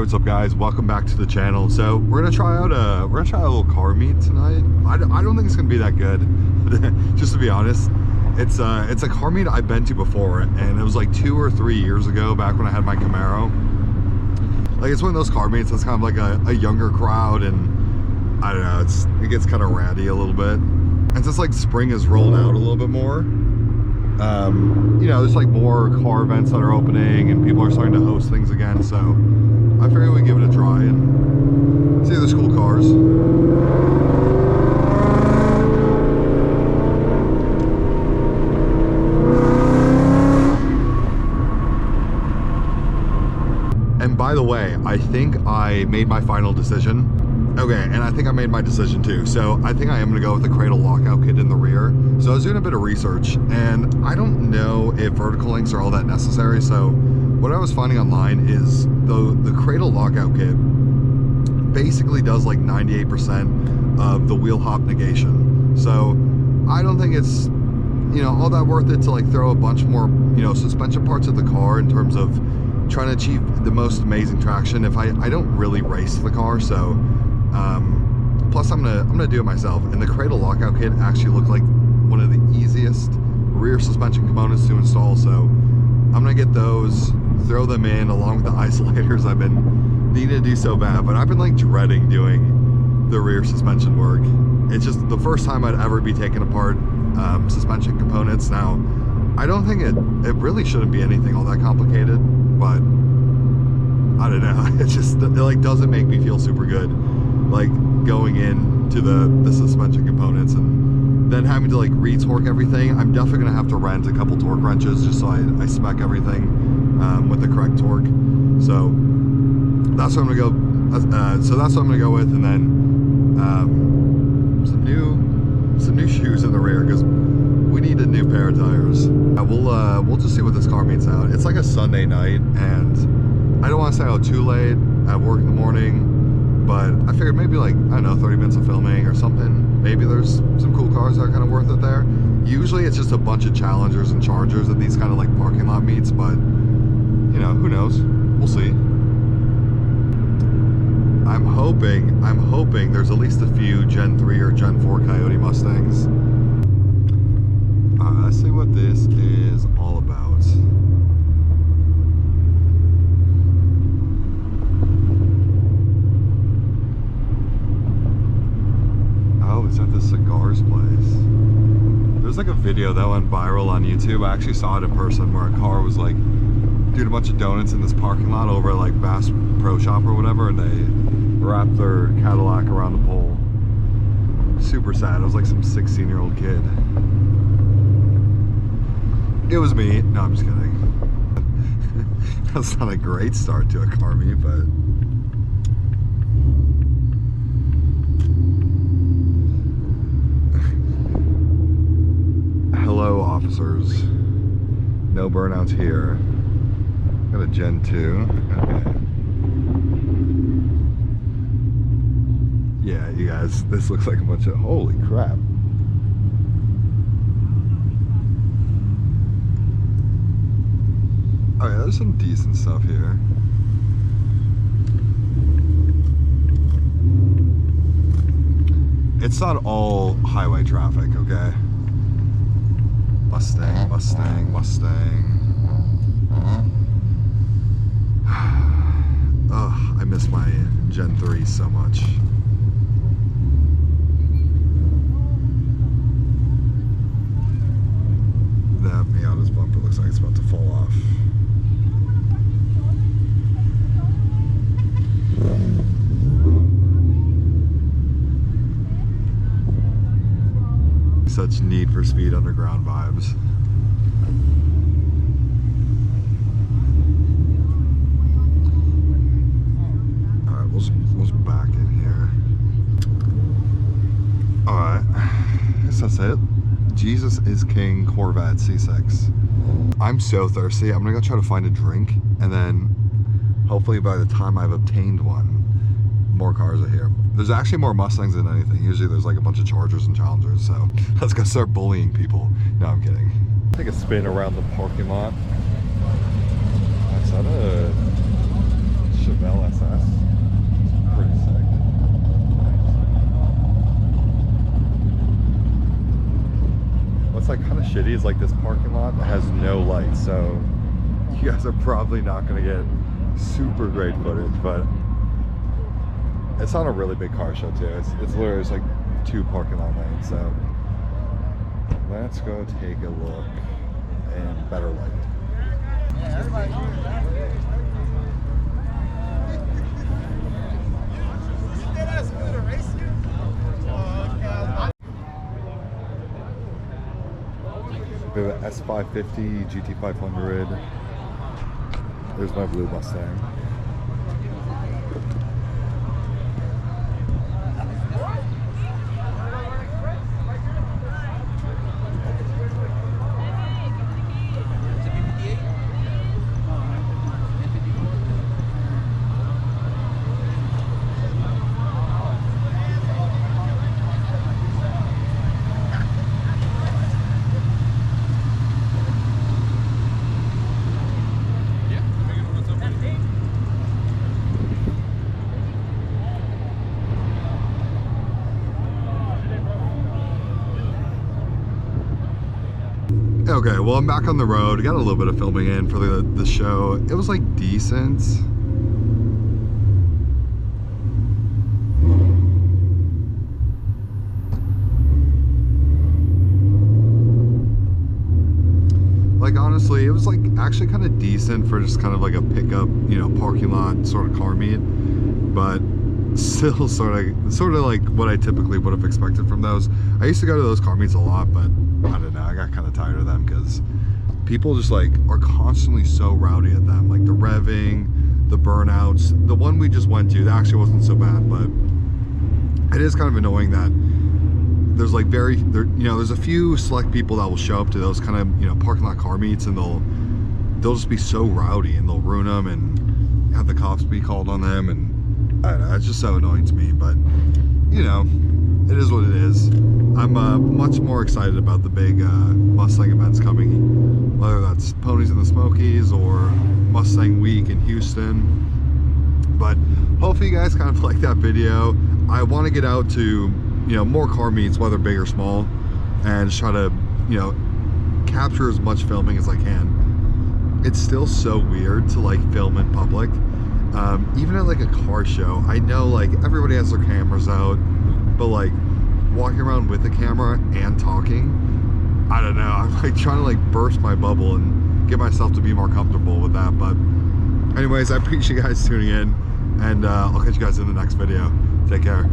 what's up guys, welcome back to the channel. So we're gonna try out a little car meet tonight. I don't think it's gonna be that good. Just to be honest, it's a car meet I've been to before, and it was like 2 or 3 years ago, back when I had my Camaro. Like, it's one of those car meets that's kind of like a younger crowd, and I don't know, it gets kind of ratty a little bit. And since like spring has rolled out a little bit more, you know, there's like more car events that are opening and people are starting to host things again, so I figured we'd give it a try and see if there's cool cars. And by the way, I think I made my final decision. Okay, and I think I made my decision too. So I think I am gonna go with the cradle lockout kit in the rear. So I was doing a bit of research, and I don't know if vertical links are all that necessary. So what I was finding online is the cradle lockout kit basically does like 98% of the wheel hop negation. So I don't think it's, you know, all that worth it to like throw a bunch more, you know, suspension parts of the car in terms of trying to achieve the most amazing traction if I don't really race the car. So plus I'm gonna do it myself, and the cradle lockout kit actually looked like one of the easiest rear suspension components to install, so I'm gonna get those, throw them in along with the isolators. I've been needing to do so bad, but I've been like dreading doing the rear suspension work. It's just the first time I'd ever be taking apart suspension components. Now I don't think it really shouldn't be anything all that complicated, but I don't know, it like doesn't make me feel super good, like going into the suspension components and then having to like re-torque everything. I'm definitely gonna have to rent a couple torque wrenches just so I spec everything with the correct torque. So that's what I'm gonna go. So that's what I'm gonna go with, and then some new shoes in the rear because we need a new pair of tires. We'll just see what this car meets out. It's like a Sunday night, and I don't want to stay out too late. I have work in the morning, but I figured maybe like, I don't know, 30 minutes of filming or something. Maybe there's some cool cars that are kind of worth it there. Usually it's just a bunch of Challengers and Chargers at these kind of like parking lot meets, but you know, who knows? We'll see. I'm hoping there's at least a few Gen 3 or Gen 4 Coyote Mustangs. Let's see what this is all about. Oh, it's at the cigars place. There's like a video that went viral on YouTube. I actually saw it in person where a car was like doing a bunch of donuts in this parking lot over at like Bass Pro Shop or whatever, and they wrapped their Cadillac around the pole. Super sad. It was like some 16-year-old kid. It was me. No, I'm just kidding. That's not a great start to a car meet, but hello, officers. No burnouts here. Got a Gen 2. Okay. Yeah, you guys, this looks like a bunch of, holy crap. Oh yeah, there's some decent stuff here. It's not all highway traffic, okay? Mustang, Mustang, Mustang. Ugh, I miss my Gen 3 so much. That Miata's bumper looks like it's about to fall off. Such Need for Speed Underground vibes. Alright, we'll just back in here. Alright, I guess that's it. Jesus is King Corvette C6. I'm so thirsty. I'm gonna go try to find a drink, and then hopefully by the time I've obtained one, more cars are here. There's actually more Mustangs than anything. Usually there's like a bunch of Chargers and Challengers, so let's go start bullying people. No, I'm kidding. Take a spin around the parking lot. Is that a Chevelle SS. Pretty sick. What's like kind of shitty is like this parking lot that has no lights, so you guys are probably not going to get super great footage, but it's not a really big car show too. It's literally just like 2 parking lot lanes, so let's go take a look in better lighting. We have an S550 GT500. There's my blue Mustang. Okay, well, I'm back on the road. Got a little bit of filming in for the show. It was like decent. Like honestly, it was like actually kind of decent for just kind of like a pickup, you know, parking lot sort of car meet, but still sort of like what I typically would have expected from those. I used to go to those car meets a lot, but I don't know, I got kind of tired of them because people just like are constantly so rowdy at them, like the revving, the burnouts. The one we just went to, that actually wasn't so bad, but it is kind of annoying that there's like there's a few select people that will show up to those kind of, you know, parking lot car meets, and they'll just be so rowdy and they'll ruin them and have the cops be called on them, and I don't know, it's just so annoying to me. But you know, it is what it is. I'm much more excited about the big Mustang events coming, whether that's Ponies in the Smokies or Mustang Week in Houston. But hopefully you guys kind of like that video. I want to get out to, you know, more car meets, whether big or small, and just try to, you know, capture as much filming as I can. It's still so weird to like film in public. Even at like a car show, I know like everybody has their cameras out, but like walking around with a camera and talking, I don't know, I'm like trying to like burst my bubble and get myself to be more comfortable with that. But anyways, I appreciate you guys tuning in, and I'll catch you guys in the next video. Take care.